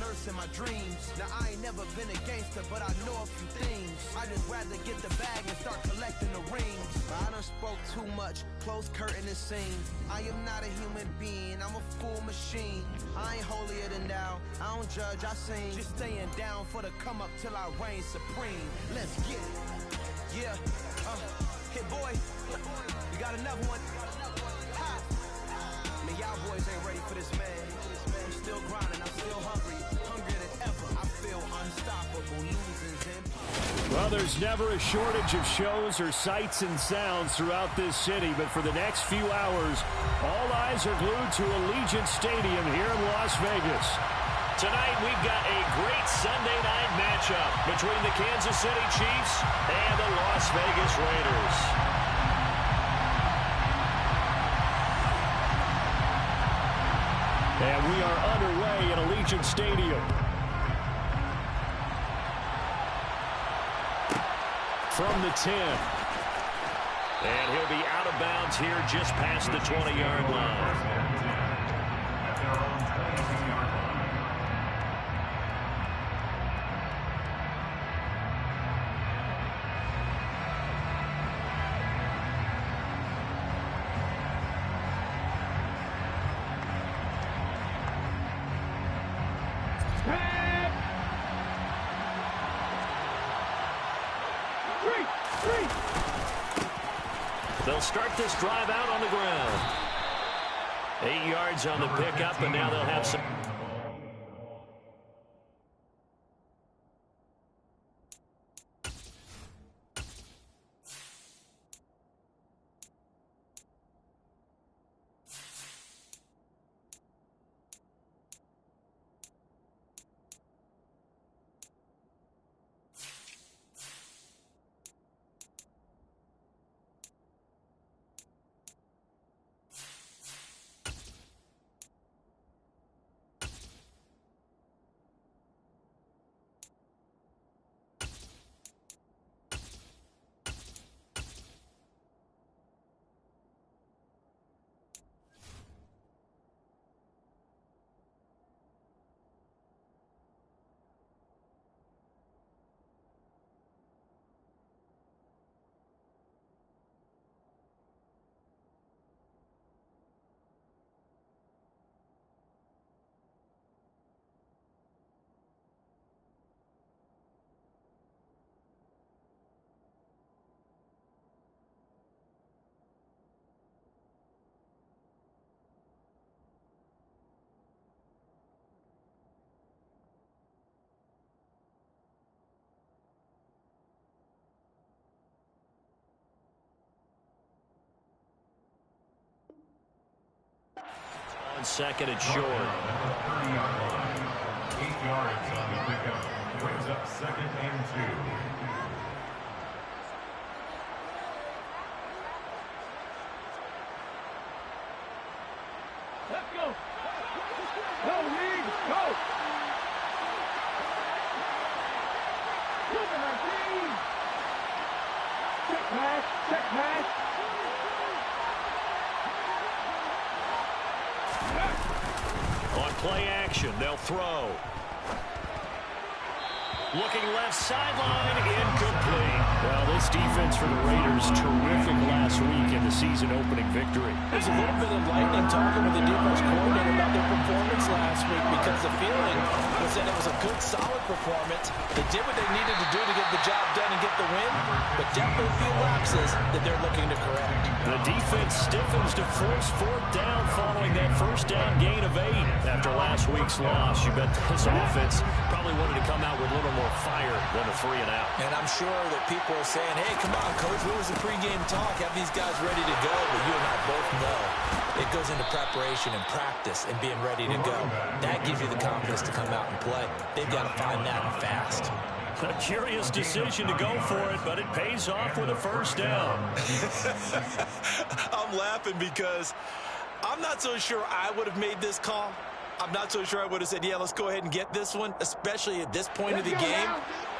verse in my dreams. Now I ain't never been a gangster, but I know a few things. I just rather get the bag and start collecting the rings. I done spoke too much, close curtain and scene. I am not a human being, I'm a full machine. I ain't holier than thou, I don't judge, I sing. Just staying down for the come up till I reign supreme. Let's get it. Yeah, hit boy, you got another one. Ha. Man, y'all boys ain't ready for this, man. I'm still grinding, I'm still hungry, hungrier than ever. I feel unstoppable, losing and well, there's never a shortage of shows or sights and sounds throughout this city, but for the next few hours, all eyes are glued to Allegiant Stadium here in Las Vegas. Tonight, we've got a great Sunday night matchup between the Kansas City Chiefs and the Las Vegas Raiders. And we are underway at Allegiant Stadium. From the 10. And he'll be out of bounds here just past the 20-yard line. They'll start this drive out on the ground. 8 yards on the pickup, and now they'll have some. Second and short. 30-yard line. 8 yards on the pickup. Brings up 2nd and 2. Let's go. Go, Reed. Go. Look at our team. Check pass. Check pass. On play action, they'll throw. Looking left sideline, incomplete. Well, this defense for the Raiders, terrific last week in the season-opening victory. There's a little bit of lightning talking with the defense coordinator about their performance last week because the feeling was that it was a good, solid performance. They did what they needed to do to get the job done and get the win, but definitely a few lapses that they're looking to correct. The defense stiffens to force 4th down following that first down gain of 8. After last week's loss, you bet this offense probably wanted to come out with a little more fire than a 3-and-out. And I'm sure that people are saying, hey, come on, Coach, what was the pregame talk? Have these guys ready to go? But you and I both know it goes into preparation and practice and being ready to go. That gives you the confidence to come out and play. They've got to find that fast. A curious decision to go for it, but it pays off with a first down. I'm laughing because I'm not so sure I would have made this call. I'm not so sure I would have said, yeah, let's go ahead and get this one, especially at this point of the game.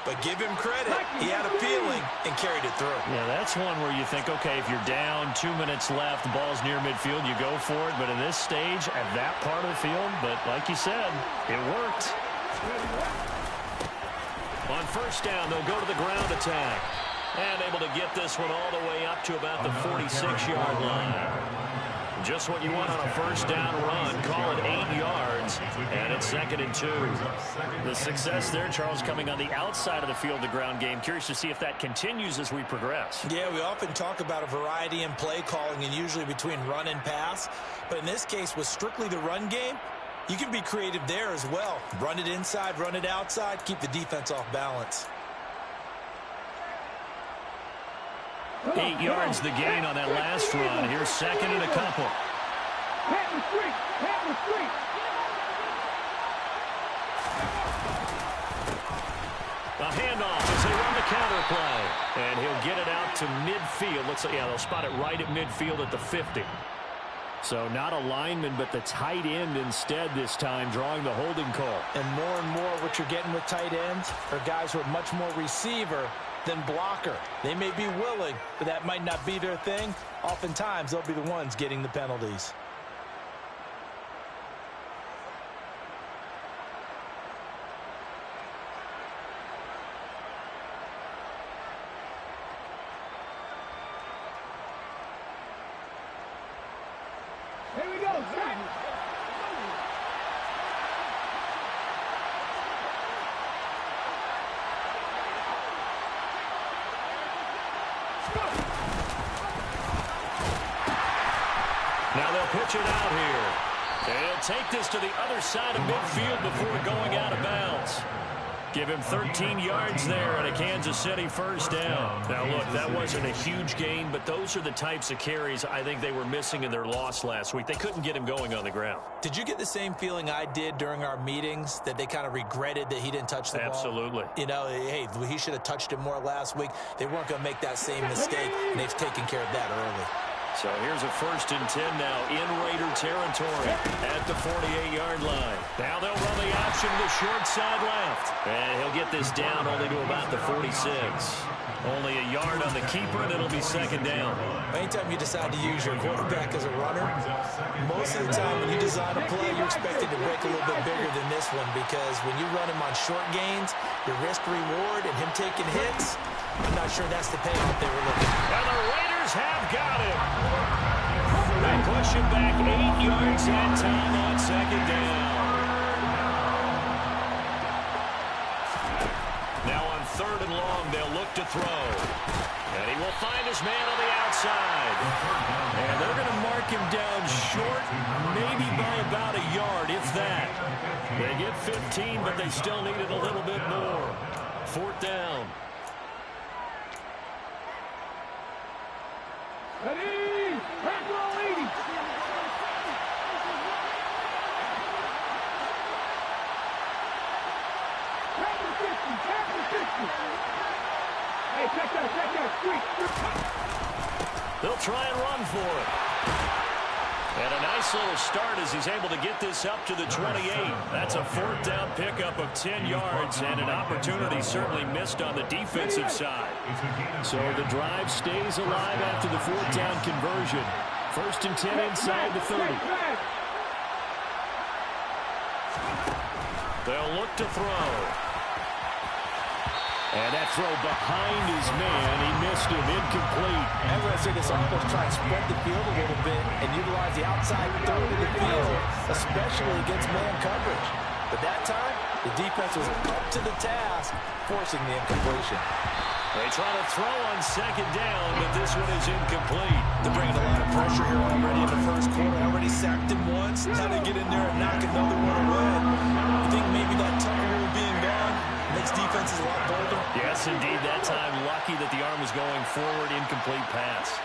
But give him credit. He had a feeling and carried it through. Yeah, that's one where you think, okay, if you're down, 2 minutes left, the ball's near midfield, you go for it. But in this stage, at that part of the field, but like you said, it worked. On first down, they'll go to the ground attack. And able to get this one all the way up to about the 46-yard line. Just what you want on a first down run. Call it 8 yards, and it's 2nd and 2. The success there, Charles, coming on the outside of the field, the ground game. Curious to see if that continues as we progress. Yeah, we often talk about a variety in play calling and usually between run and pass. But in this case, with strictly the run game, you can be creative there as well. Run it inside, run it outside, keep the defense off balance. 8 yards the gain on that last run. Here's 2nd and a couple. A handoff as they run the counter play. And he'll get it out to midfield. Looks like, yeah, they'll spot it right at midfield at the 50. So not a lineman, but the tight end instead this time, drawing the holding call. And more what you're getting with tight ends are guys who are much more receiver than blocker. They may be willing, but that might not be their thing. Oftentimes, they'll be the ones getting the penalties. Here we go, Jack. Now they'll pitch it out here. And he'll take this to the other side of midfield before going out of bounds. Give him 13 yards there and a Kansas City first down. Now, look, that wasn't a huge gain, but those are the types of carries I think they were missing in their loss last week. They couldn't get him going on the ground. Did you get the same feeling I did during our meetings, that they kind of regretted that he didn't touch the ball? Absolutely. You know, hey, he should have touched it more last week. They weren't going to make that same mistake, and they've taken care of that early. So here's a 1st and 10 now in Raider territory at the 48-yard line. Now they'll run the option to the short side left. And he'll get this down only to about the 46. Only a yard on the keeper, and it'll be 2nd down. Anytime you decide to use your quarterback as a runner, most of the time when you design a play, you're expected to break a little bit bigger than this one, because when you run him on short gains, your risk-reward and him taking hits, I'm not sure that's the payoff they were looking for. And the Raiders have got him. They push him back 8 yards that time on 2nd down. Now on 3rd and long, they'll look to throw. And he will find his man on the outside. And they're going to mark him down short, maybe by about a yard, if that. They get 15, but they still need it a little bit more. 4th down. Ready? Back row 80. Back to 50. Hey, check that. Street. They'll try and run for it. And a nice little start as he's able to get this up to the 28. That's a 4th down pickup of 10 yards and an opportunity certainly missed on the defensive side. So the drive stays alive after the 4th down conversion. 1st and 10 inside the 30. They'll look to throw. And that throw behind his man, he missed him, incomplete. I'm going to say this offense try and spread the field a little bit and utilize the outside third of the field, especially against man coverage. But that time, the defense was up to the task, forcing the incompletion. They try to throw on 2nd down, but this one is incomplete. They're bringing a lot of pressure here already in the first quarter. Already sacked him once. Now they get in there and knock another one away. You think maybe that Tucker rule being gone makes defenses a lot bolder? Yes, indeed. That time, lucky that the arm was going forward, incomplete pass.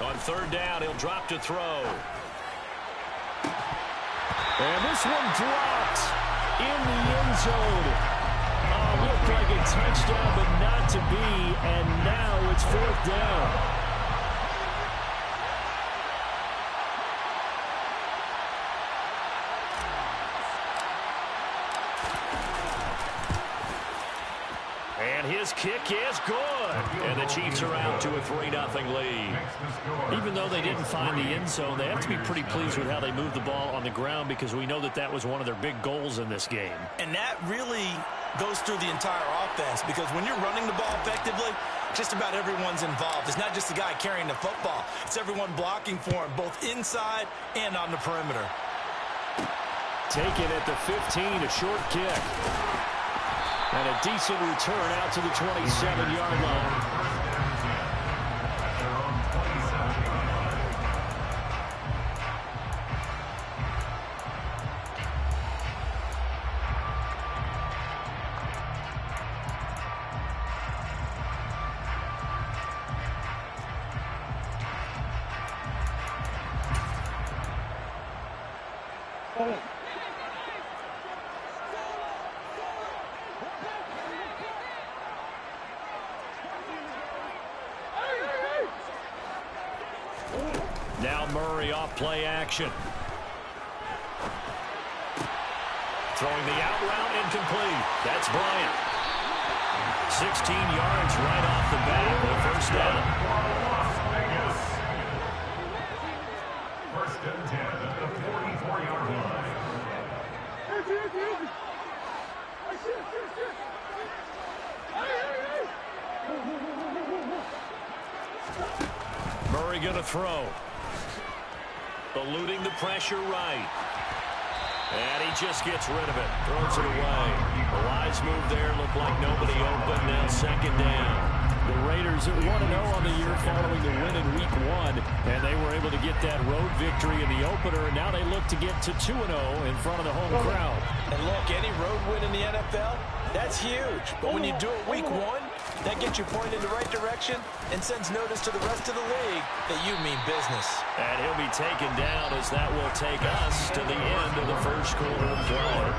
On 3rd down, he'll drop to throw. And this one dropped in the end zone. Looked like a touchdown, but not to be. And now it's 4th down. this kick is good. And the Chiefs are out to a 3-0 lead. Even though they didn't find the end zone, they have to be pretty pleased with how they moved the ball on the ground because we know that that was one of their big goals in this game. And that really goes through the entire offense because when you're running the ball effectively, just about everyone's involved. It's not just the guy carrying the football. It's everyone blocking for him, both inside and on the perimeter. Taken at the 15, a short kick. And a decent return out to the 27-yard line. Now Murray off play action. Throwing the out route incomplete. That's Bryant. 16 yards right off the bat with a first down. First and 10 at the 44-yard line. Murray going to throw. Eluding the pressure right. And he just gets rid of it. Throws it away. The wise move there. Looked like nobody open. Now second down. The Raiders at 1-0 on the year following the win in Week 1. And they were able to get that road victory in the opener. And now they look to get to 2-0 in front of the home crowd. And look, any road win in the NFL, that's huge. But when you do it Week 1, that gets you pointed in the right direction and sends notice to the rest of the league that you mean business. And he'll be taken down as that will take us to the end of the first quarter of play.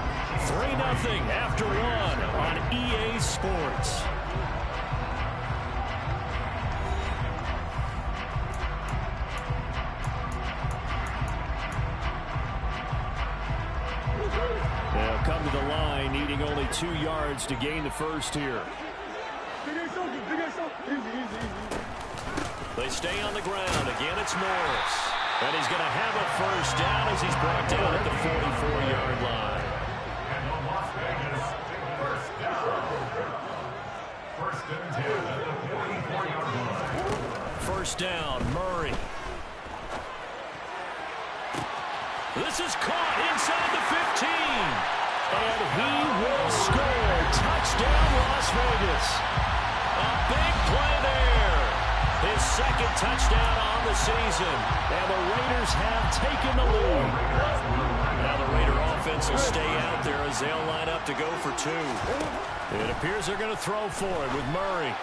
3-0 after 1 on EA Sports. They'll come to the line, needing only 2 yards to gain the first here. They stay on the ground. Again, it's Morris. And he's going to have a first down as he's brought down at the 44-yard line. And the Las Vegas first down. First and 10 at the 44-yard line. First down, Murray. This is caught inside the 15. And he will score. Touchdown, Las Vegas. A big play there. His second touchdown on the season. And the Raiders have taken the lead. Now the Raider offense will stay out there as they'll line up to go for 2. It appears they're going to throw for it with Murray.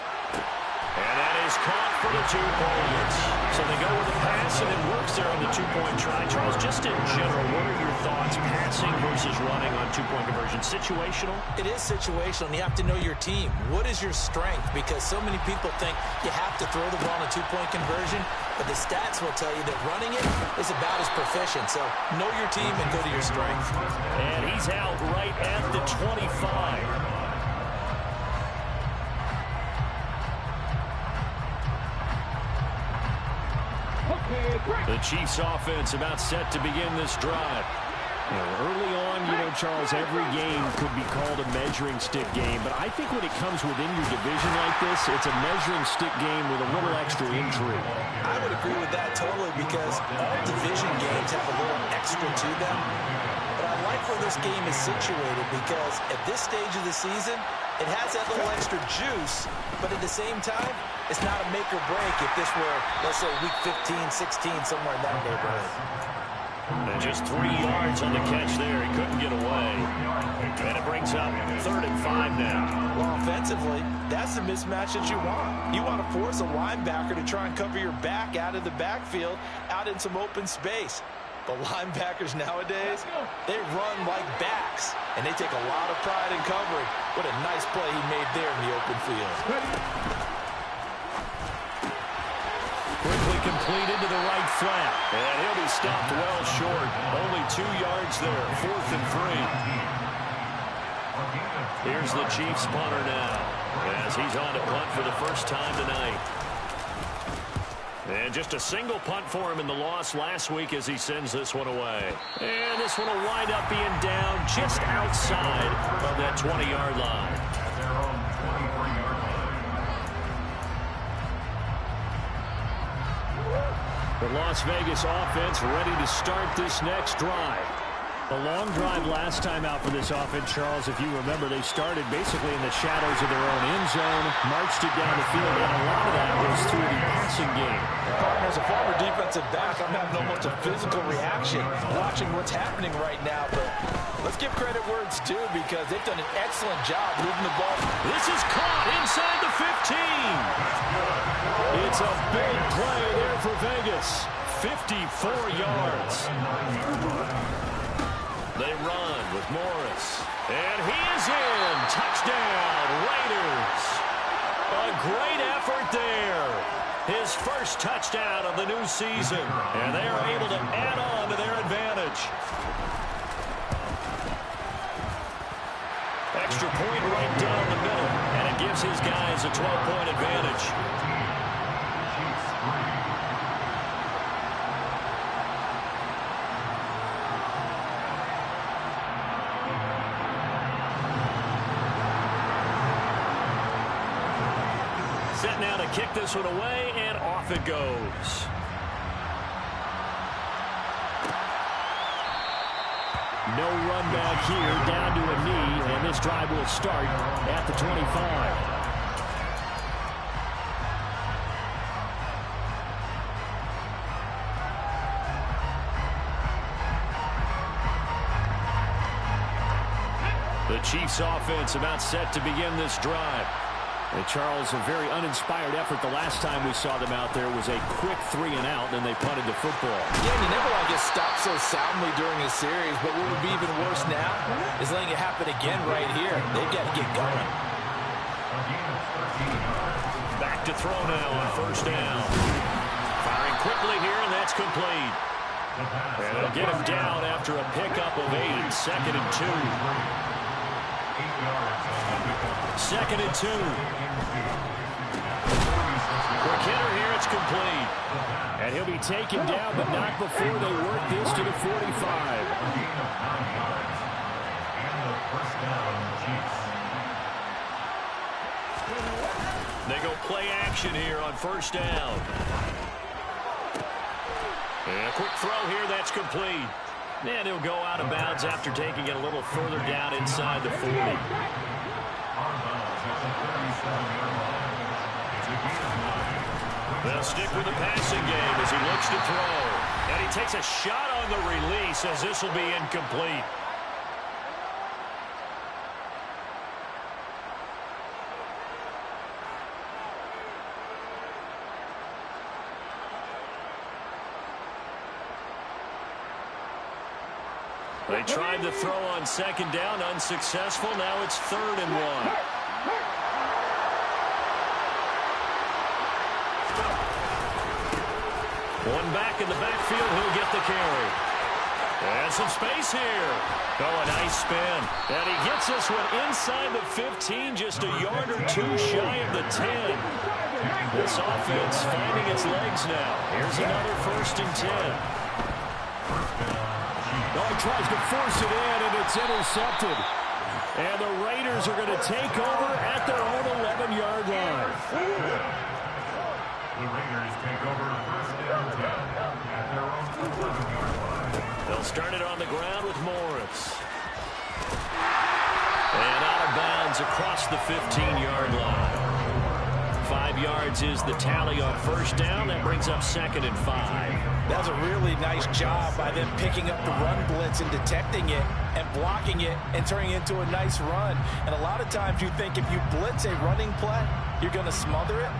And that is caught for the 2 points. So they go with the pass, and it works there on the 2-point try. Charles, just in general, what are your thoughts, passing versus running on 2-point conversion? Situational? It is situational, and you have to know your team. What is your strength? Because so many people think you have to throw the ball on a 2-point conversion, but the stats will tell you that running it is about as proficient. So know your team and go to your strength. And he's out right at the 25. The Chiefs offense about set to begin this drive. Early on, Charles, every game could be called a measuring stick game, but I think when it comes within your division like this, it's a measuring stick game with a little extra intrigue. I would agree with that totally because all division games have a little extra to them. But I like where this game is situated because at this stage of the season, it has that little extra juice, but at the same time, it's not a make or break if this were, let's say, week 15, 16, somewhere in that neighborhood. And just 3 yards on the catch there. He couldn't get away. And it brings up 3rd and 5 now. Well, offensively, that's the mismatch that you want. You want to force a linebacker to try and cover your back out of the backfield, out in some open space. But linebackers nowadays, they run like backs, and they take a lot of pride in covering. What a nice play he made there in the open field. Quickly completed to the right flat. And he'll be stopped well short. Only 2 yards there. 4th and 3. Here's the Chiefs punter now, as he's on to punt for the first time tonight. And just a single punt for him in the loss last week as he sends this one away. And this one will wind up being down just outside of that 20-yard line. At their own 23-yard line. The Las Vegas offense ready to start this next drive. A long drive last time out for this offense, Charles. If you remember, they started basically in the shadows of their own end zone, marched it down the field, and a lot of that was through the passing game. Partner, as a former defensive back, I'm having almost a physical reaction watching what's happening right now. But let's give credit where it's due because they've done an excellent job moving the ball. This is caught inside the 15. It's a big play there for Vegas. 54 yards. They run with Morris. And he is in. Touchdown, Raiders. A great effort there. His first touchdown of the new season. And they are able to add on to their advantage. Extra point right down the middle. And it gives his guys a 12-point advantage. Set now to kick this one away, and off it goes. No run back here, down to a knee, and this drive will start at the 25. The Chiefs offense about set to begin this drive. And Charles, a very uninspired effort the last time we saw them out there was a quick 3-and-out, and they punted the football. Yeah, you never want to get stopped so soundly during a series, but what would be even worse now is letting it happen again right here. They've got to get going. Back to throw now on first down. Firing quickly here, and that's complete. And they'll get him down after a pickup of 8, 2nd and 2. 2nd and 2. Quick hitter here, it's complete. And he'll be taken down, but not before they work this to the 45. They go play action here on first down. And a quick throw here, that's complete. And he'll go out of bounds after taking it a little further down inside the 40. They'll stick with the passing game as he looks to throw. And he takes a shot on the release as this will be incomplete. They tried to throw on second down, unsuccessful. Now it's 3rd and 1. One back in the backfield, he'll get the carry. And some space here. Oh, a nice spin. And he gets this one inside the 15, just a yard or two shy of the 10. This offense finding its legs now. Here's another 1st and 10. Oh, he tries to force it in, and it's intercepted. And the Raiders are going to take over at their own 11-yard line. The Raiders take over 1st and 10 at their own 11-yard line. They'll start it on the ground with Morris. And out of bounds across the 15-yard line. 5 yards is the tally on first down. That brings up 2nd and 5. That was a really nice job by them picking up the run blitz and detecting it and blocking it and turning it into a nice run. And a lot of times you think if you blitz a running play, you're going to smother it.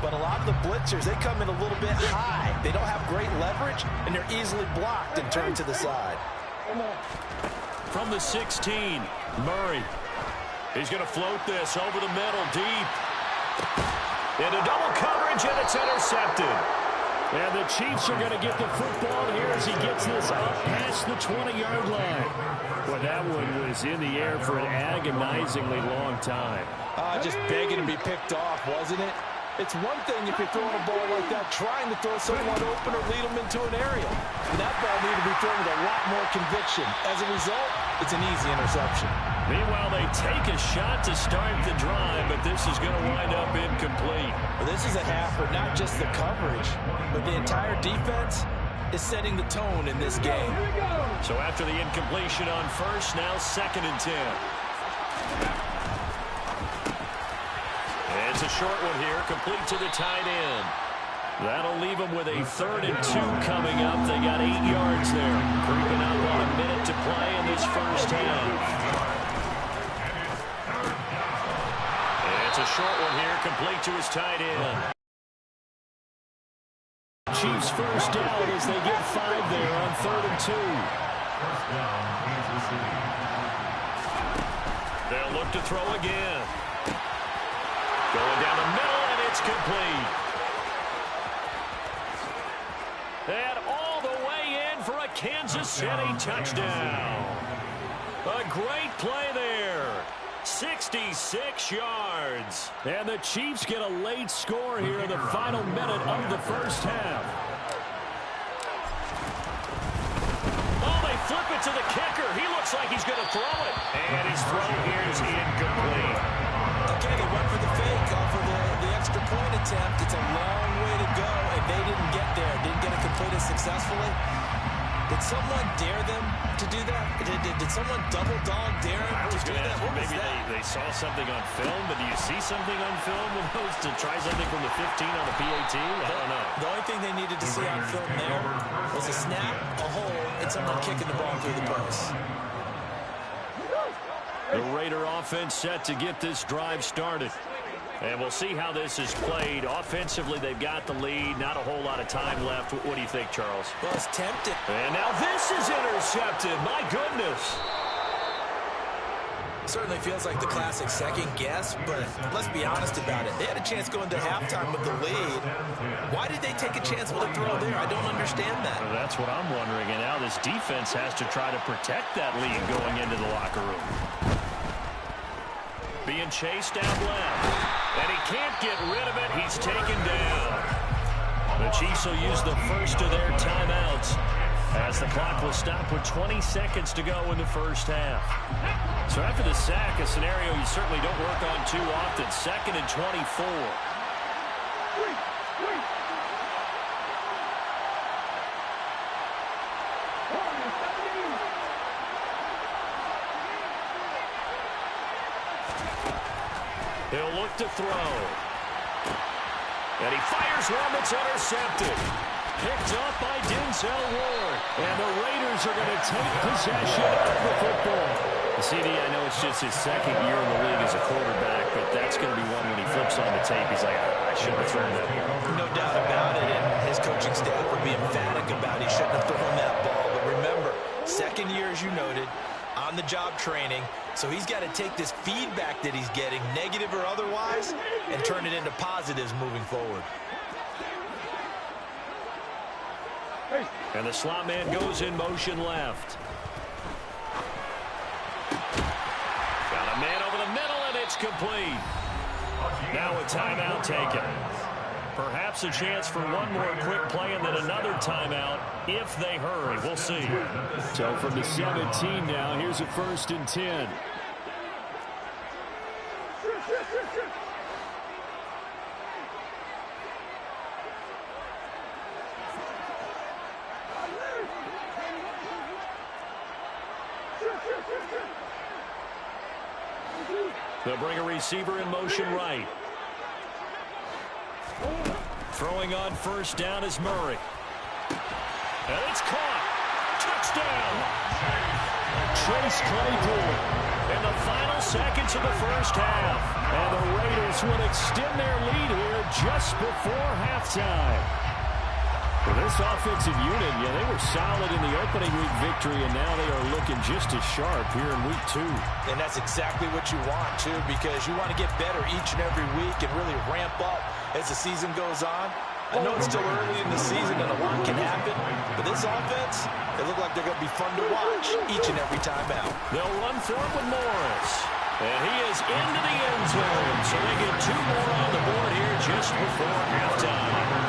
But a lot of the blitzers, they come in a little bit high. They don't have great leverage, and they're easily blocked and turned to the side. From the 16, Murray. He's going to float this over the middle, deep. Into double coverage, and it's intercepted. And the Chiefs are going to get the football here as he gets this up past the 20-yard line. Well, that one was in the air for an agonizingly long time. Just begging to be picked off, wasn't it? It's one thing if you're throwing a ball like that, trying to throw someone open or lead them into an area. And that ball needed to be thrown with a lot more conviction. As a result, it's an easy interception. Meanwhile, they take a shot to start the drive, but this is going to wind up incomplete. Well, this is a half where not just the coverage, but the entire defense is setting the tone in this game. So after the incompletion on first, now 2nd and 10. It's a short one here, complete to the tight end. That'll leave them with a 3rd and 2 coming up. They got 8 yards there. Creeping up on a minute to play in this first half. It's a short one here, complete to his tight end. Chiefs first down as they get 5 there on 3rd and 2. First down, Kansas City. They'll look to throw again. Going down the middle, and it's complete. And all the way in for a Kansas City touchdown. A great play there. 66 yards. And the Chiefs get a late score here in the final minute of the first half. Oh, they flip it to the kicker. He looks like he's going to throw it. And his throw here is incomplete. Okay, they went for the fake off of the extra point attempt. It's a long way to go, and they didn't get there. Didn't get it completed successfully. Did someone dare them to do that? Did someone double dog dare them to do that? What was maybe that? they saw something on film, but do you see something on film with those to try something from the 15 on the PAT? I don't know. The only thing they needed to see on film there was a snap, a hole, and someone kicking the ball through the post. The Raider offense set to get this drive started. And we'll see how this is played. Offensively, they've got the lead. Not a whole lot of time left. What do you think, Charles? Well, it's tempting. And now this is intercepted. My goodness. Certainly feels like the classic second guess, but let's be honest about it. They had a chance going to halftime with the lead. Why did they take a chance with a throw there? I don't understand that. Well, that's what I'm wondering. And now this defense has to try to protect that lead going into the locker room. Being chased down left. And he can't get rid of it. He's taken down. The Chiefs will use the first of their timeouts as the clock will stop with 20 seconds to go in the first half. So after the sack, a scenario you certainly don't work on too often. 2nd and 24. He'll look to throw. And he fires one that's intercepted. Picked up by Denzel Ward. And the Raiders are going to take possession of the football. CD, I know it's just his 2nd year in the league as a quarterback, but that's going to be one when he flips on the tape. He's like, I shouldn't have thrown that ball. No doubt about it, and his coaching staff will be emphatic about he shouldn't have thrown that ball. But remember, 2nd year, as you noted, on-the-job training, so he's got to take this feedback that he's getting, negative or otherwise, and turn it into positives moving forward. And the slot man goes in motion left. Got a man over the middle, and it's complete. Now a timeout taken. Perhaps a chance for one more quick play and then another timeout if they hurry. We'll see. So from the 17 now, here's a 1st and 10. They'll bring a receiver in motion right. Throwing on first down is Murray. And it's caught. Touchdown. Chase Claypool. In the final seconds of the first half. And the Raiders will extend their lead here just before halftime. For this offensive unit, they were solid in the opening week victory, and now they are looking just as sharp here in week 2. And that's exactly what you want, too, because you want to get better each and every week and really ramp up as the season goes on. I know it's still early in the season and a lot can happen, but this offense, they look like they're going to be fun to watch each and every time out. They'll run for it with Morris. And he is into the end zone. So they get 2 more on the board here just before halftime.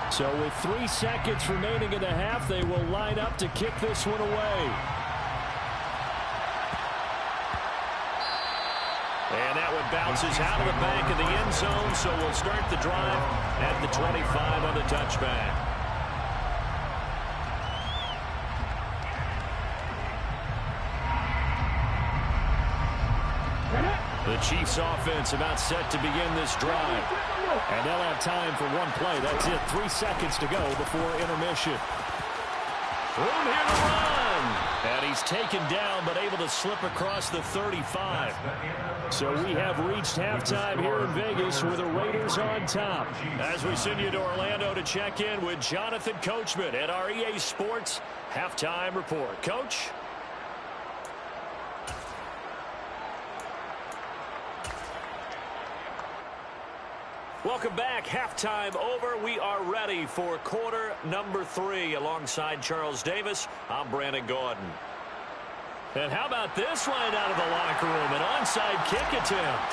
So with 3 seconds remaining in the half, they will line up to kick this one away. And that one bounces out of the back of the end zone, so we'll start the drive at the 25 on the touchback. The Chiefs offense about set to begin this drive. And they'll have time for 1 play. That's it. 3 seconds to go before intermission. Room here to run. And he's taken down but able to slip across the 35. So we have reached halftime here in Vegas with the Raiders on top. As we send you to Orlando to check in with Jonathan Coachman at our EA Sports Halftime Report. Coach? Welcome back. Halftime over. We are ready for quarter number 3. Alongside Charles Davis, I'm Brandon Gordon. And how about this line out of the locker room? An onside kick attempt.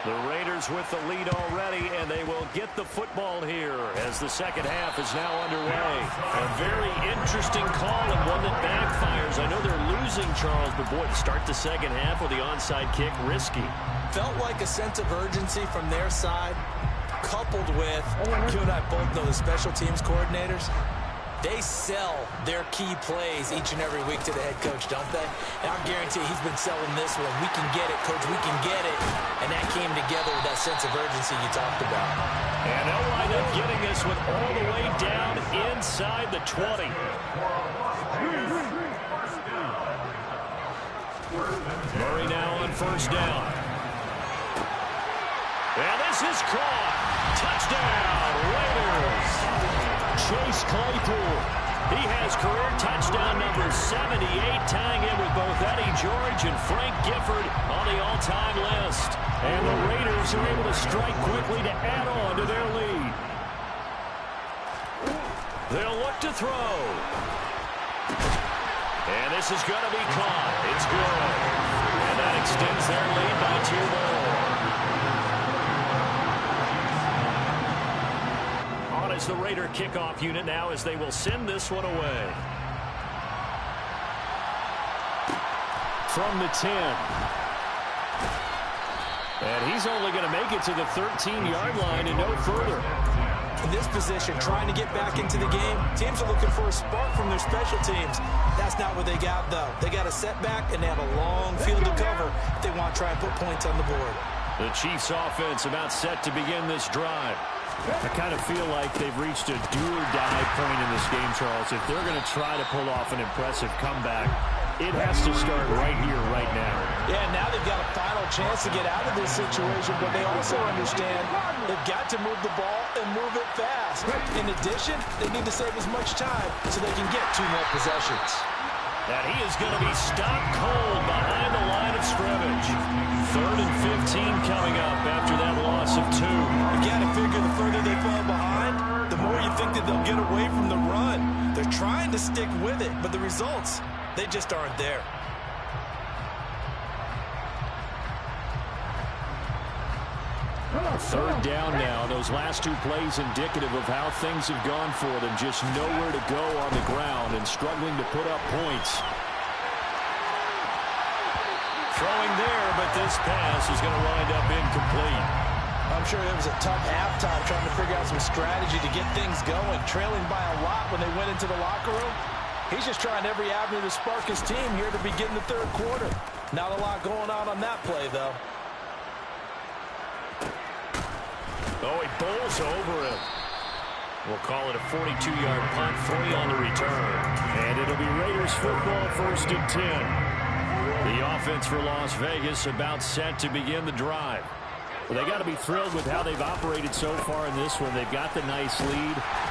The Raiders with the lead already, and they will get the football here as the second half is now underway. A very interesting call and one that backfires. I know they're losing, Charles, but boy, to start the second half with the onside kick, risky. Felt like a sense of urgency from their side, coupled with, you and I both know the special teams coordinators, they sell their key plays each and every week to the head coach, don't they? And I guarantee he's been selling this one. We can get it, coach, we can get it. And that came together with that sense of urgency you talked about. And they'll wind up getting this one all the way down inside the 20. Murray now on first down. And this is caught. Touchdown, Raiders. Chase Claypool. He has career touchdown number 78, tying in with both Eddie George and Frank Gifford on the all-time list. And the Raiders are able to strike quickly to add on to their lead. They'll look to throw. And this is going to be caught. It's good. And that extends their lead by 2 more. As the Raider kickoff unit now as they will send this one away. From the 10. And he's only going to make it to the 13-yard line and no further. In this position, trying to get back into the game, teams are looking for a spark from their special teams. That's not what they got, though. They got a setback, and they have a long field to cover if they want to try and put points on the board. The Chiefs offense about set to begin this drive. I kind of feel like they've reached a do-or-die point in this game, Charles. If they're going to try to pull off an impressive comeback, it has to start right here, right now. Yeah, now they've got a final chance to get out of this situation, but they also understand they've got to move the ball and move it fast. In addition, they need to save as much time so they can get 2 more possessions. And he is going to be stopped cold behind the line of scrimmage. 3rd and 15 coming up after that loss of 2. You got to figure the further they fall behind, the more you think that they'll get away from the run. They're trying to stick with it, but the results, they just aren't there. Third down now. Those last 2 plays indicative of how things have gone for them. Just nowhere to go on the ground and struggling to put up points. Throwing there, but this pass is going to wind up incomplete. I'm sure it was a tough halftime trying to figure out some strategy to get things going. Trailing by a lot when they went into the locker room. He's just trying every avenue to spark his team here to begin the 3rd quarter. Not a lot going on that play, though. Oh, he bowls over it. We'll call it a 42-yard punt, 3 on the return. And it'll be Raiders football, 1st and 10. The offense for Las Vegas about set to begin the drive. Well, they got to be thrilled with how they've operated so far in this one. They've got the nice lead,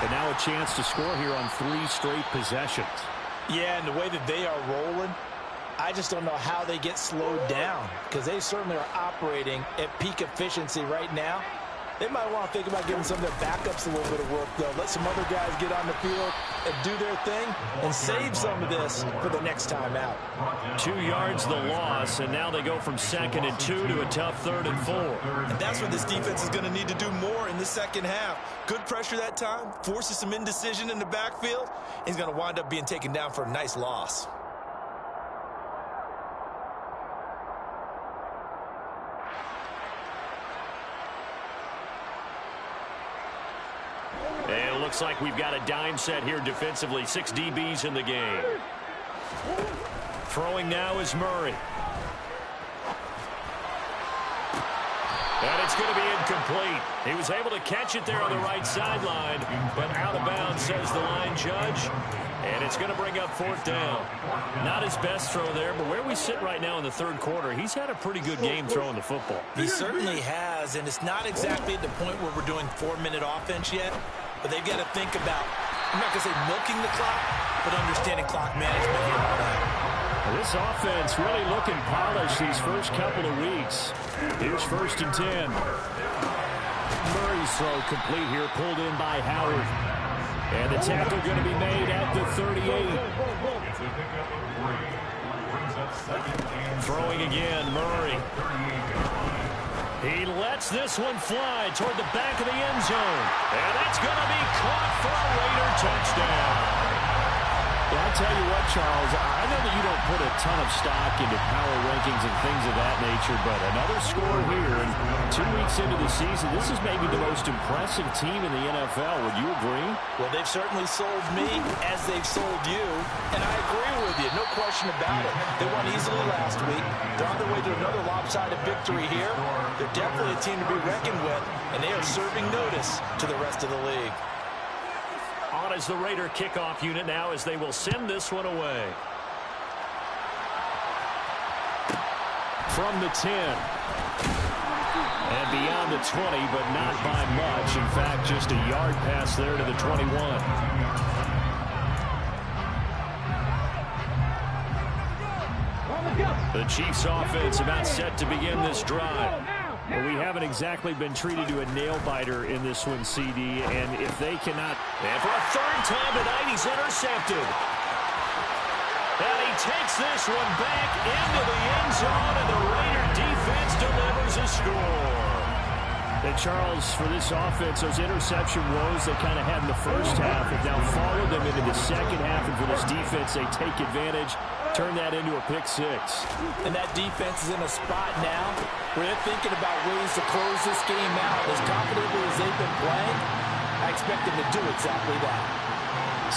and now a chance to score here on 3 straight possessions. Yeah, and the way that they are rolling, I just don't know how they get slowed down, because they certainly are operating at peak efficiency right now. They might want to think about giving some of their backups a little bit of work, though. Let some other guys get on the field and do their thing and save some of this for the next time out. 2 yards the loss, and now they go from 2nd and 2 to a tough 3rd and 4. And that's what this defense is going to need to do more in the second half. Good pressure that time, forces some indecision in the backfield. He's going to wind up being taken down for a nice loss. And it looks like we've got a dime set here defensively. 6 DBs in the game. Throwing now is Murray. And it's going to be incomplete. He was able to catch it there on the right sideline, but out of bounds, says the line judge. And it's going to bring up 4th down. Not his best throw there, but where we sit right now in the 3rd quarter, he's had a pretty good game throwing the football. He certainly has, and it's not exactly at the point where we're doing 4-minute offense yet, but they've got to think about, I'm not going to say milking the clock, but understanding clock management here on out. This offense really looking polished these first couple of weeks. Here's 1st and 10. Murray's throw complete here, pulled in by Howard. And the tackle going to be made at the 38. Throwing again, Murray. He lets this one fly toward the back of the end zone. And that's going to be caught for a Raider touchdown. Well, I'll tell you what, Charles, I know that you don't put a ton of stock into power rankings and things of that nature, but another score here, and 2 weeks into the season, this is maybe the most impressive team in the NFL. Would you agree? Well, they've certainly sold me as they've sold you, and I agree with you, no question about it. They won easily last week. They're on their way to another lopsided victory here. They're definitely a team to be reckoned with, and they are serving notice to the rest of the league. On is the Raider kickoff unit now as they will send this one away. From the 10. And beyond the 20, but not by much. In fact, just a yard pass there to the 21. The Chiefs offense about set to begin this drive. Well, we haven't exactly been treated to a nail-biter in this one, CD, and if they cannot... And for a 3rd time tonight, he's intercepted. And he takes this one back into the end zone, and the Raider defense delivers a score. And Charles, for this offense, those interception woes they kind of had in the first half have now followed them into the second half, and for this defense, they take advantage, turn that into a pick 6. And that defense is in a spot now where they're thinking about ways to close this game out. As confidently as they've been playing, I expect them to do exactly that.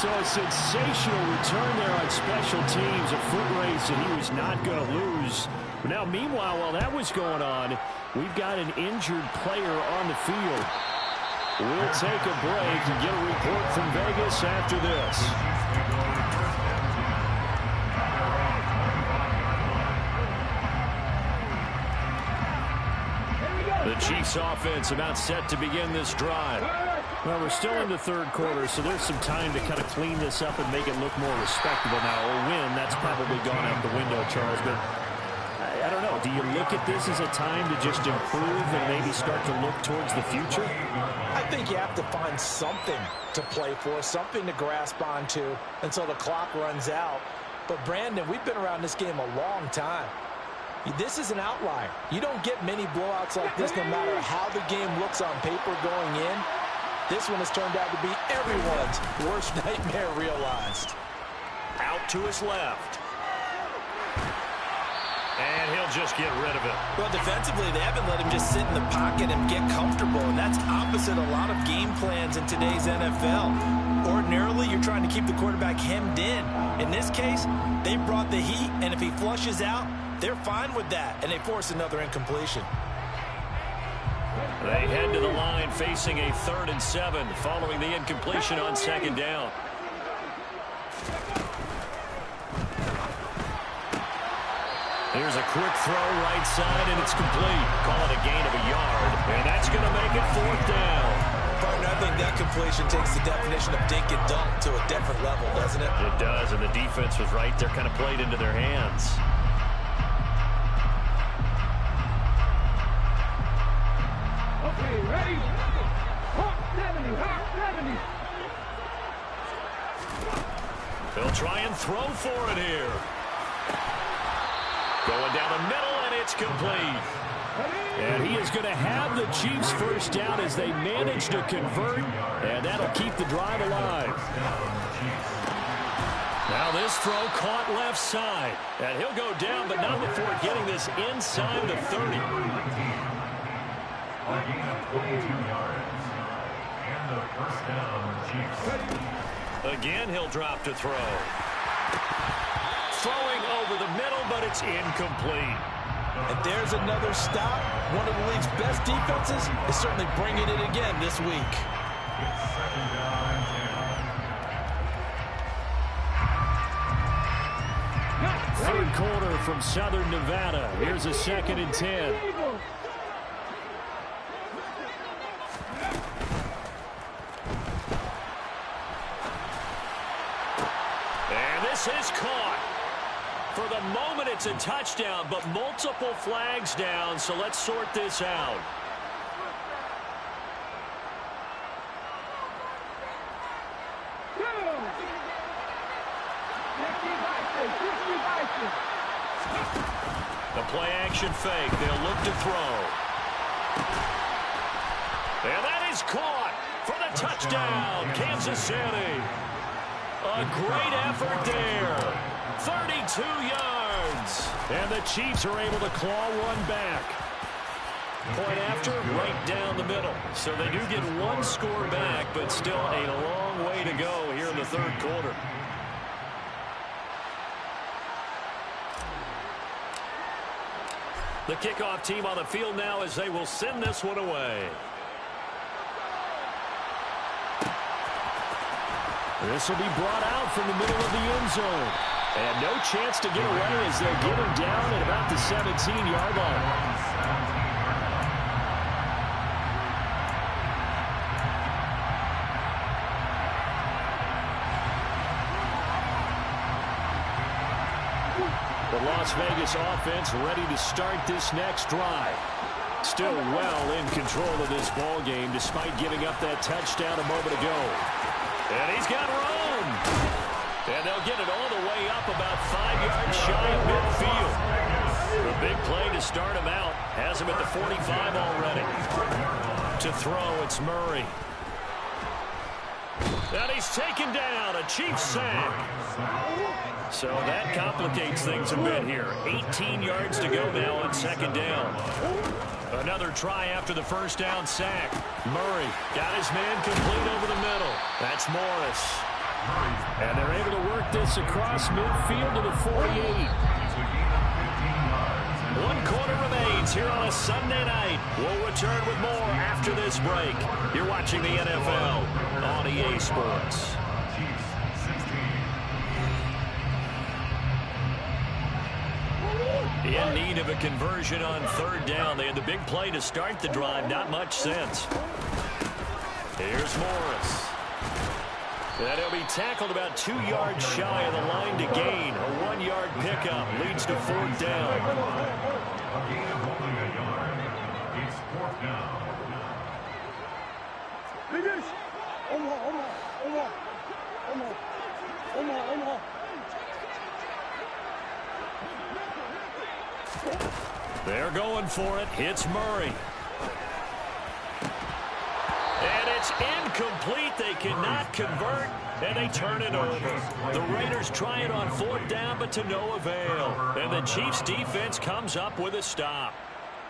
So a sensational return there on special teams, a foot race that he was not going to lose. But now, meanwhile, while that was going on, we've got an injured player on the field. We'll take a break and get a report from Vegas after this. The Chiefs offense about set to begin this drive. Well, we're still in the 3rd quarter, so there's some time to kind of clean this up and make it look more respectable now. A win, that's probably gone out the window, Charles, but I don't know. Do you look at this as a time to just improve and maybe start to look towards the future? I think you have to find something to play for, something to grasp onto until the clock runs out. But, Brandon, we've been around this game a long time. This is an outlier. You don't get many blowouts like this no matter how the game looks on paper going in. This one has turned out to be everyone's worst nightmare realized. Out to his left. And he'll just get rid of it. Well, defensively, they haven't let him just sit in the pocket and get comfortable, and that's opposite a lot of game plans in today's NFL. Ordinarily, you're trying to keep the quarterback hemmed in. In this case, they brought the heat, and if he flushes out, they're fine with that, and they force another incompletion. They head to the line facing a 3rd and 7 following the incompletion on 2nd down. Here's a quick throw right side, and it's complete. Call it a gain of a yard, and that's going to make it 4th down. Partner, I think that completion takes the definition of dink and dunk to a different level, doesn't it? It does, and the defense was right there, kind of played into their hands. Okay, ready? Hawk 70, Hawk 70. They'll try and throw for it here. Going down the middle, and it's complete. And he is going to have the Chiefs first down as they manage to convert, and that'll keep the drive alive. Now this throw caught left side, and he'll go down, but not before getting this inside the 30. A gain of 22 yards. And the first down, Chiefs. Again, he'll drop to throw. Throwing over the middle, but it's incomplete. And there's another stop. One of the league's best defenses is certainly bringing it again this week. It's 2nd down and 10. Third quarter from Southern Nevada. Here's a 2nd and 10. And this is caught. For the moment, it's a touchdown, but multiple flags down, so let's sort this out. The play-action fake. They'll look to throw. And that is caught for the touchdown, Kansas City. A great effort there. 32 yards. And the Chiefs are able to claw one back. Point after, right down the middle. So they do get one score back, but still a long way to go here in the 3rd quarter. The kickoff team on the field now as they will send this one away. This will be brought out from the middle of the end zone. And no chance to get away as they'll get him down at about the 17-yard line. The Las Vegas offense ready to start this next drive. Still well in control of this ball game despite giving up that touchdown a moment ago. And he's got room. And they'll get it all the way up about 5 yards shy of midfield. A big play to start him out. Has him at the 45 already. To throw, it's Murray. And he's taken down. A Chiefs sack. So that complicates things a bit here. 18 yards to go now on 2nd down. Another try after the first down sack. Murray got his man complete over the middle. That's Morris. And they're able to work this across midfield to the 48. 1 quarter remains here on a Sunday night. We'll return with more after this break. You're watching the NFL on EA Sports. In need of a conversion on 3rd down. They had the big play to start the drive. Not much sense. Here's Morris. And he'll be tackled about 2 yards shy of the line to gain. A 1-yard pickup leads to 4th down. A gain of only a yard. It's 4th down. They're going for it. Hits Murray. And it's incomplete. They cannot convert, and they turn it over. The Raiders try it on 4th down, but to no avail. And the Chiefs defense comes up with a stop.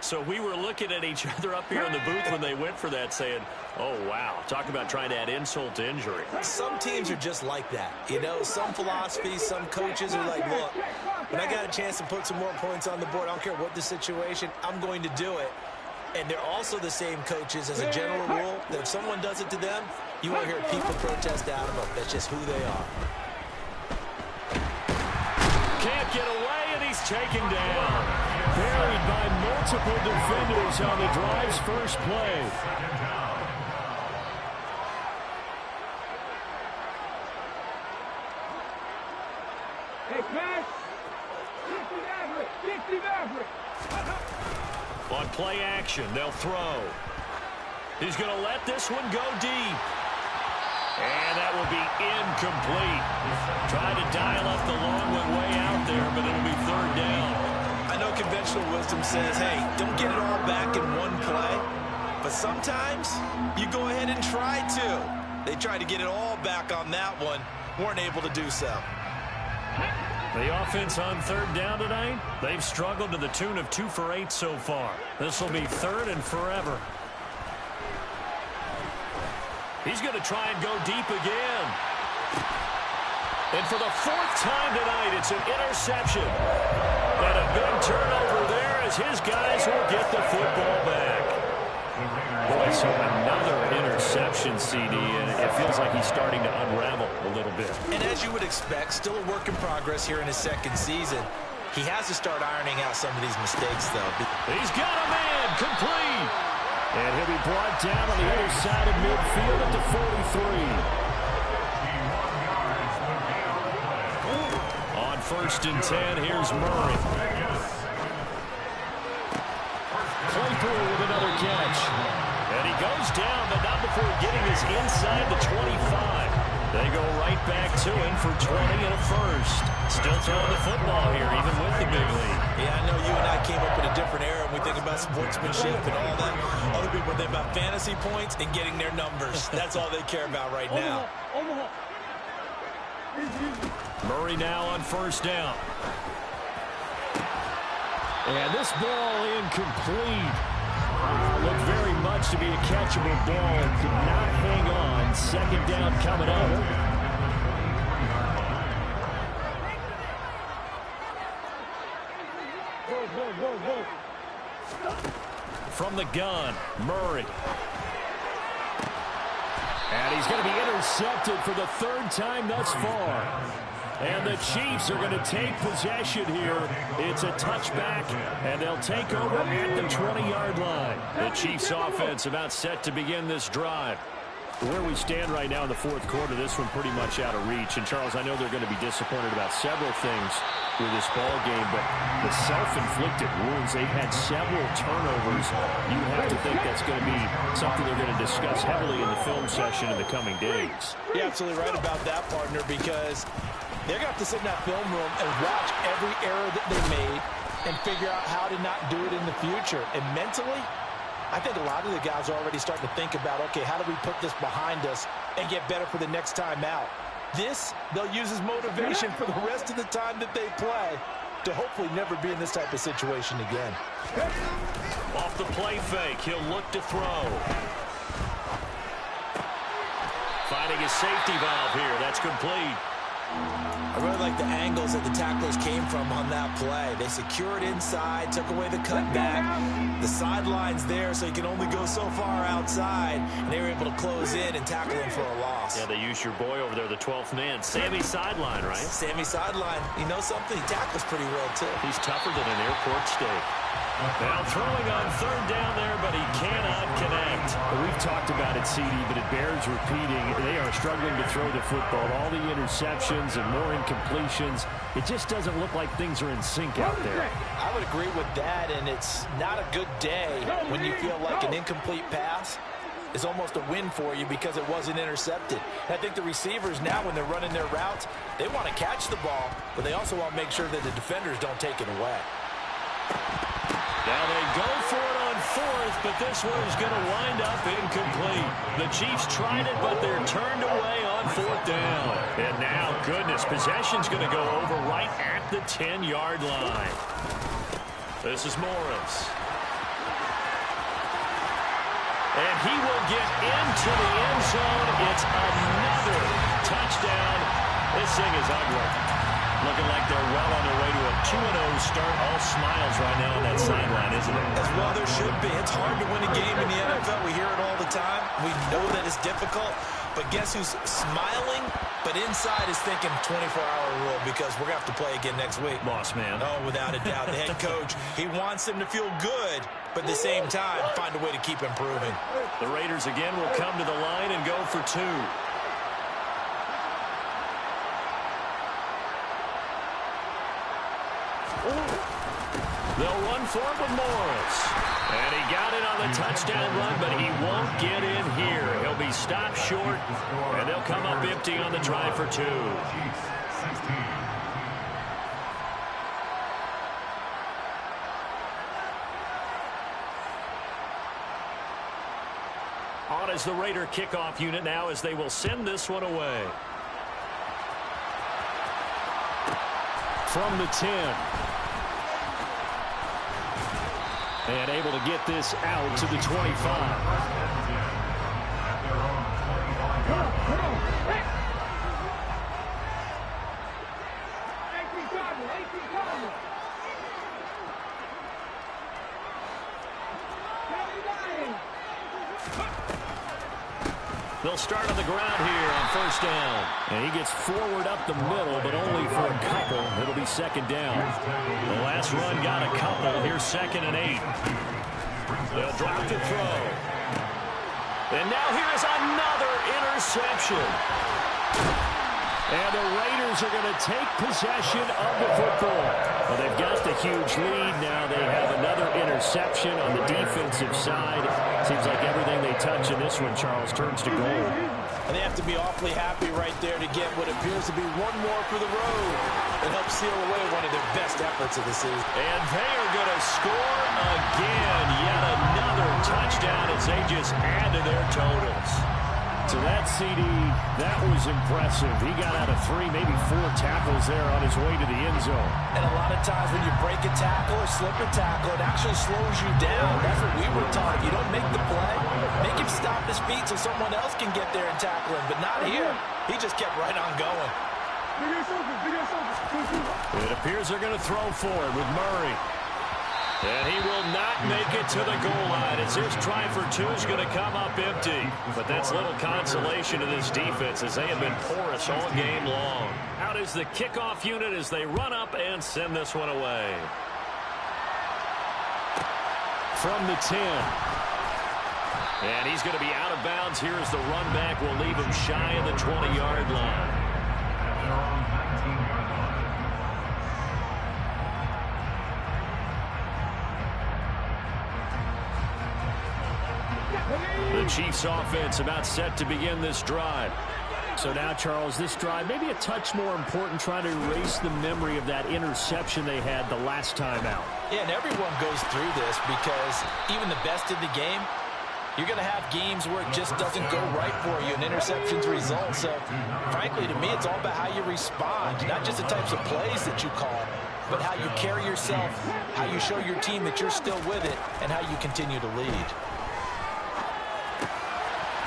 So we were looking at each other up here in the booth when they went for that saying, oh, wow, talk about trying to add insult to injury. Some teams are just like that. You know, some philosophies, some coaches are like, look, when I got a chance to put some more points on the board, I don't care what the situation, I'm going to do it. And they're also the same coaches as a general rule that if someone does it to them, you won't hear people protest out of them. That's just who they are. can't get away, and he's taken down. Buried by multiple defenders on the drive's first play. Hey, Matt. 60 Maverick. On play action, they'll throw. He's going to let this one go deep. And that will be incomplete. Trying to dial up the long one way out there, but it'll be third down. I know conventional wisdom says, hey, don't get it all back in one play. But sometimes you go ahead and try to. They tried to get it all back on that one. Weren't able to do so. The offense on third down tonight, they've struggled to the tune of 2 for 8 so far. This will be third and forever. He's going to try and go deep again. And for the 4th time tonight, it's an interception. And a big turnover there as his guys will get the football back. Boy, so another interception, CD, and it feels like he's starting to unravel a little bit. And as you would expect, still a work in progress here in his second season. He has to start ironing out some of these mistakes, though. He's got a man, complete. And he'll be brought down on the other side of midfield at the 43. On 1st and 10, here's Murray. Claypool with another catch. And he goes down, but not before getting this inside the 25. They go right back to him for 20 and a first. Still throwing the football here, even with the big lead. Yeah, I know you and I came up in a different era, and we think about sportsmanship and all that. Other people think about fantasy points and getting their numbers. That's all they care about right now. Murray now on 1st down. And this ball incomplete. Looked very much to be a catchable ball and could not hang on. 2nd down coming up. From the gun, Murray. And he's going to be intercepted for the 3rd time thus far. And the Chiefs are going to take possession here. It's a touchback, and they'll take over at the 20-yard line. The Chiefs offense about set to begin this drive. Where we stand right now in the 4th quarter, this one pretty much out of reach. And, Charles, I know they're going to be disappointed about several things with this ball game, but the self-inflicted wounds, they've had several turnovers. You have to think that's going to be something they're going to discuss heavily in the film session in the coming days. You're absolutely right about that, partner, because they're going to have to sit in that film room and watch every error that they made and figure out how to not do it in the future. And mentally, I think a lot of the guys are already starting to think about, okay, how do we put this behind us and get better for the next time out? This, they'll use as motivation for the rest of the time that they play to hopefully never be in this type of situation again. Off the play fake, he'll look to throw. Finding his safety valve here, that's complete. I really like the angles that the tacklers came from on that play. They secured inside, took away the cutback. The sideline's there, so you can only go so far outside. And they were able to close in and tackle him for a loss. Yeah, they used your boy over there, the 12th man. Sammy Sideline, right? Sammy Sideline. You know something? He tackles pretty well, too. He's tougher than an airport steak. Now throwing on 3rd down there, but he cannot connect. We've talked about it, CD, but it bears repeating. They are struggling to throw the football. All the interceptions and more incompletions. It just doesn't look like things are in sync out there. I would agree with that, and it's not a good day when you feel like an incomplete pass is almost a win for you because it wasn't intercepted. And I think the receivers now, when they're running their routes, they want to catch the ball, but they also want to make sure that the defenders don't take it away. Now they go for it on 4th, but this one is going to wind up incomplete. The Chiefs tried it, but they're turned away on 4th down. And now, goodness, possession's going to go over right at the 10-yard line. This is Morris. And he will get into the end zone. It's another touchdown. This thing is ugly. Looking like they're well on their way to a 2-0 start. All smiles right now on that sideline, isn't it? As well there should be. It's hard to win a game in the NFL. We hear it all the time. We know that it's difficult. But guess who's smiling But inside is thinking 24-hour rule because we're going to have to play again next week. Boss man. Oh, without a doubt. The head coach, he wants them to feel good, but at the same time, find a way to keep improving. The Raiders again will come to the line and go for 2. They'll run for it with Morris. And he got it on the touchdown run, but he won't get in here. He'll be stopped short, and they'll come up empty on the try for 2. On is the Raider kickoff unit now as they will send this one away. From the 10. And able to get this out to the 25. They'll start on the ground here on first down. And he gets forward up the middle, but only for a couple. It'll be second down. The last run got a couple. Here's 2nd and 8. They'll drop to throw. And now here's another interception. And the Raiders are going to take possession of the football. Well, they've got the huge lead. Now they have another interception on the defensive side. Seems like everything they touch in this one, Charles, turns to gold. And they have to be awfully happy right there to get what appears to be one more for the road and help seal away one of their best efforts of the season. And they are going to score again. Yet another touchdown as they just add to their totals. So that CD, that was impressive. He got out of 3, maybe 4 tackles there on his way to the end zone. And a lot of times when you break a tackle or slip a tackle, it actually slows you down. That's what we were taught. You don't make the play. Make him stop his feet so someone else can get there and tackle him. But not here. He just kept right on going. It appears they're going to throw for it with Murray. And he will not make it to the goal line as his try for 2 is going to come up empty. But that's little consolation to this defense as they have been porous all game long. Out is the kickoff unit as they run up and send this one away. From the 10. And he's going to be out of bounds. Here's the run back. Will leave him shy of the 20-yard line. The Chiefs offense about set to begin this drive. So now, Charles, this drive maybe a touch more important, trying to erase the memory of that interception they had the last time out. Yeah, and everyone goes through this because even the best in the game, you're going to have games where it just doesn't go right for you and interceptions result. So, frankly, to me, it's all about how you respond, not just the types of plays that you call, but how you carry yourself, how you show your team that you're still with it, and how you continue to lead.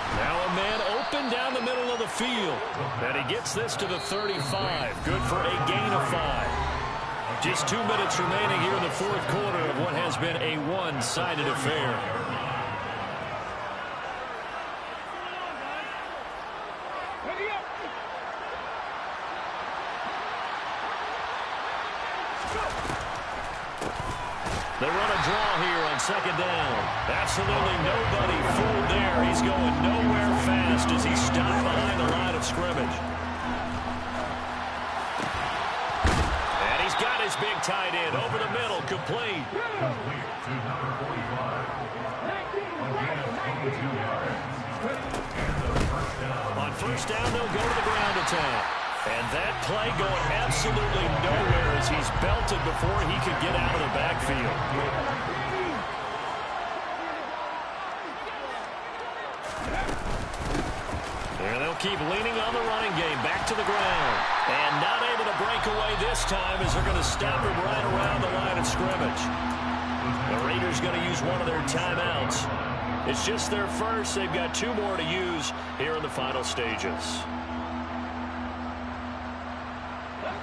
Now a man open down the middle of the field. And he gets this to the 35. Good for a gain of 5. Just 2 minutes remaining here in the fourth quarter of what has been a one-sided affair. They run a draw here on second down. Absolutely nobody fooled there. He's going nowhere fast as he's stopped behind the line of scrimmage. And he's got his big tight end over the middle, complete. On first down, they'll go to the ground attack. And that play going absolutely nowhere as he's belted before he could get out of the backfield. And they'll keep leaning on the running game. Back to the ground. And not able to break away this time as they're going to stop him right around the line of scrimmage. The Raiders going to use one of their timeouts. It's just their first. They've got 2 more to use here in the final stages.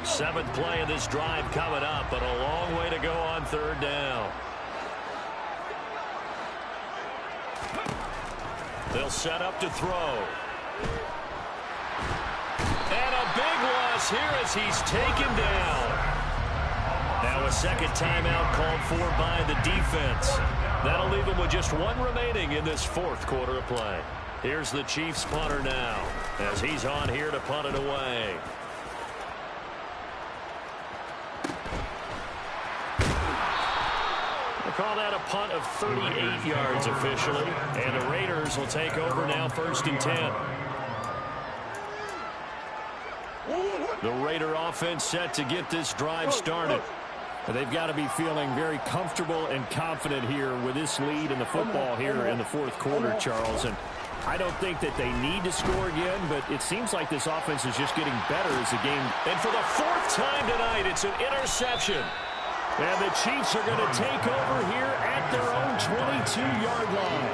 7th play of this drive coming up, but a long way to go on third down. They'll set up to throw. And stops here as he's taken down. Now a second timeout called for by the defense. That'll leave him with just one remaining in this fourth quarter of play. Here's the Chiefs punter now as he's on here to punt it away. They call that a punt of 38 yards officially, and the Raiders will take over now 1st and 10. The Raider offense set to get this drive started. They've got to be feeling very comfortable and confident here with this lead in the football here in the fourth quarter, Charles. And I don't think that they need to score again, but it seems like this offense is just getting better as the game. And for the 4th time tonight, it's an interception. And the Chiefs are going to take over here at their own 22-yard line.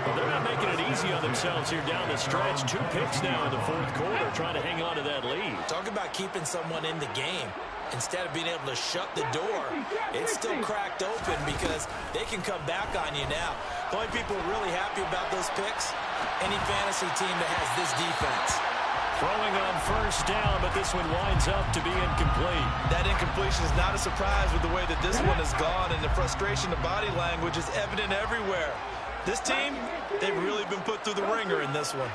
Well, they're not making it easy on themselves here down the stretch. 2 picks now in the fourth quarter, trying to hang on to that lead. Talk about keeping someone in the game. Instead of being able to shut the door, it's still cracked open because they can come back on you now. The only people really happy about those picks, any fantasy team that has this defense. Throwing on 1st down, but this one winds up to be incomplete. That incompletion is not a surprise with the way that this one has gone, and the frustration, the body language is evident everywhere. This team, they've really been put through the ringer in this one.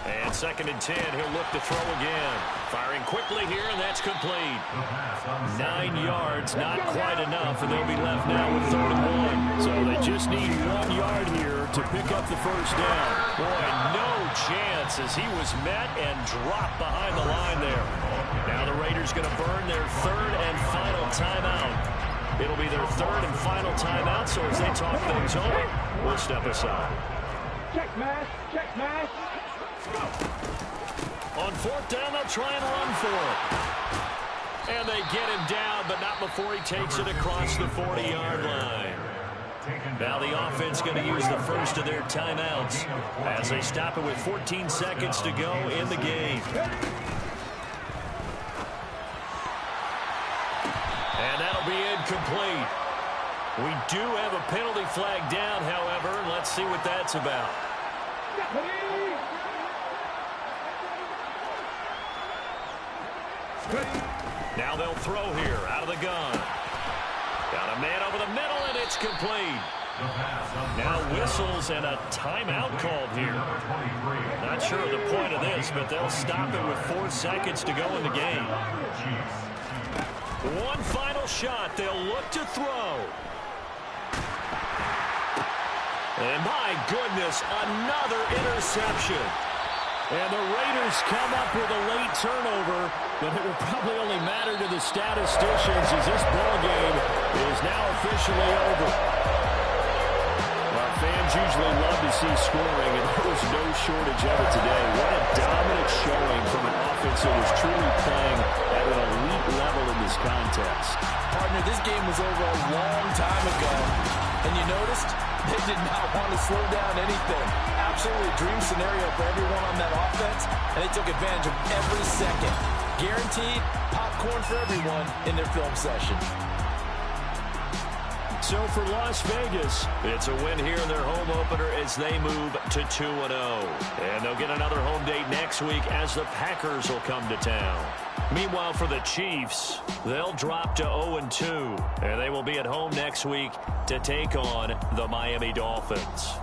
And 2nd and 10, he'll look to throw again. Firing quickly here, and that's complete. 9 yards, not quite enough, and they'll be left now with 3rd and 1. So they just need 1 yard here to pick up the 1st down. Boy, no chance as he was met and dropped behind the line there. Now the Raiders going to burn their 3rd and final timeout. It'll be their 3rd and final timeout, so as they talk things over, we'll step aside. Check match, check match. On 4th down, they'll try and run for it. And they get him down, but not before he takes it across the 40-yard line. Now the offense going to use the first of their timeouts as they stop it with 14 seconds to go in the game. And that'll be incomplete. We do have a penalty flag down, however. Let's see what that's about. Now they'll throw here out of the gun. Got a man over the middle, and it's complete. Now whistles and a timeout called here. Not sure of the point of this, but they'll stop it with 4 seconds to go in the game. One final shot. They'll look to throw. And my goodness, another interception. And the Raiders come up with a late turnover, but it will probably only matter to the statisticians as this ball game is now officially over. Well, fans usually love to see scoring, and there was no shortage of it today. What a dominant showing from an offense that was truly playing at an elite level in this contest. Partner, this game was over a long time ago, and you noticed they did not want to slow down anything. Absolutely a dream scenario for everyone on that offense, and they took advantage of every second. Guaranteed popcorn for everyone in their film session. So for Las Vegas, it's a win here in their home opener as they move to 2-0. And they'll get another home date next week as the Packers will come to town. Meanwhile, for the Chiefs, they'll drop to 0-2, and they will be at home next week to take on the Miami Dolphins.